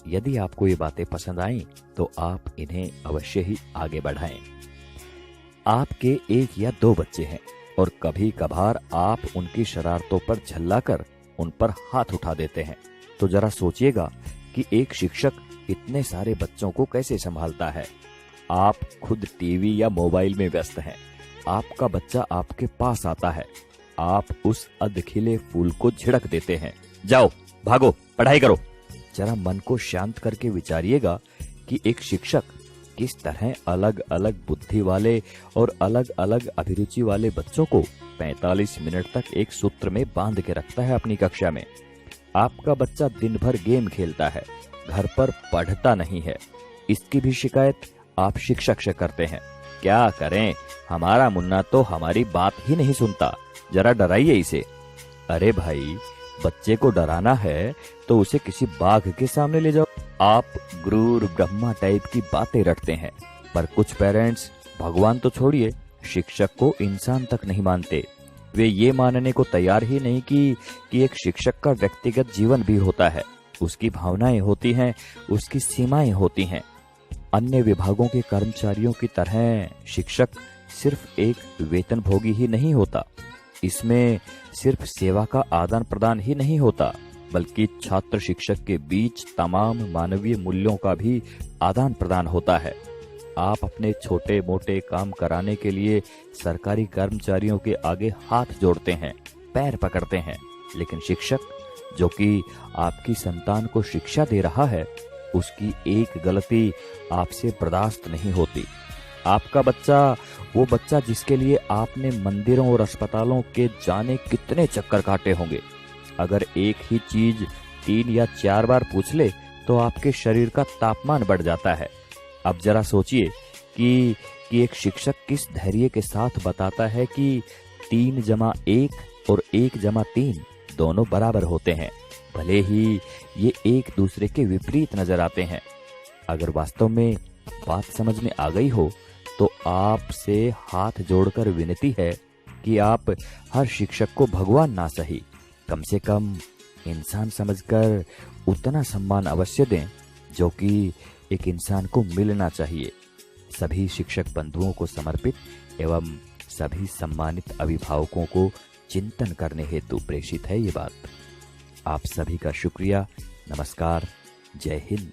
यदि आपको ये बातें पसंद आईं तो आप इन्हें अवश्य ही आगे बढ़ाएं। आपके 1 या 2 बच्चे हैं और कभी कभार आप उनकी शरारतों पर झल्लाकर उन पर हाथ उठा देते हैं, तो जरा सोचिएगा कि एक शिक्षक इतने सारे बच्चों को कैसे संभालता है। आप खुद टीवी या मोबाइल में व्यस्त हैं, आपका बच्चा आपके पास आता है, आप उस अधखिले फूल को झिड़क देते हैं, जाओ भागो पढ़ाई करो। जरा मन को शांत करके विचारिएगा कि एक शिक्षक किस तरह अलग अलग बुद्धि वाले और अलग अलग अभिरुचि वाले बच्चों को 45 मिनट तक एक सूत्र में बांध के रखता है अपनी कक्षा में। आपका बच्चा दिन भर गेम खेलता है, घर पर पढ़ता नहीं है, इसकी भी शिकायत आप शिक्षक से करते हैं। क्या करें, हमारा मुन्ना तो हमारी बात ही नहीं सुनता, जरा डराइए इसे। अरे भाई, बच्चे को डराना है तो उसे किसी बाघ के सामने ले जाओ। आप गुरूर ब्रह्मा टाइप की बातें रटते हैं, पर कुछ पेरेंट्स भगवान तो छोड़िए, शिक्षक को इंसान तक नहीं मानते। वे ये मानने को तैयार ही नहीं कि एक शिक्षक का व्यक्तिगत जीवन भी होता है, उसकी भावनाएं होती हैं, उसकी सीमाएं होती हैं। अन्य विभागों के कर्मचारियों की तरह शिक्षक सिर्फ एक वेतनभोगी ही नहीं होता, इसमें सिर्फ सेवा का आदान प्रदान ही नहीं होता, बल्कि छात्र शिक्षक के बीच तमाम मानवीय मूल्यों का भी आदान प्रदान होता है। आप अपने छोटे मोटे काम कराने के लिए सरकारी कर्मचारियों के आगे हाथ जोड़ते हैं, पैर पकड़ते हैं, लेकिन शिक्षक जो कि आपकी संतान को शिक्षा दे रहा है, उसकी एक गलती आपसे बर्दाश्त नहीं होती। आपका बच्चा, वो बच्चा जिसके लिए आपने मंदिरों और अस्पतालों के जाने कितने चक्कर काटे होंगे, अगर एक ही चीज 3 या 4 बार पूछ ले तो आपके शरीर का तापमान बढ़ जाता है। अब जरा सोचिए कि एक शिक्षक किस धैर्य के साथ बताता है कि 3 जमा 1 और 1 जमा 3 दोनों बराबर होते हैं, भले ही ये एक दूसरे के विपरीत नजर आते हैं। अगर वास्तव में बात समझ में आ गई हो तो आपसे हाथ जोड़कर विनती है कि आप हर शिक्षक को भगवान ना सही, कम से कम इंसान समझकर उतना सम्मान अवश्य दें जो कि एक इंसान को मिलना चाहिए। सभी शिक्षक बंधुओं को समर्पित एवं सभी सम्मानित अभिभावकों को चिंतन करने हेतु प्रेषित है ये बात। आप सभी का शुक्रिया। नमस्कार। जय हिंद।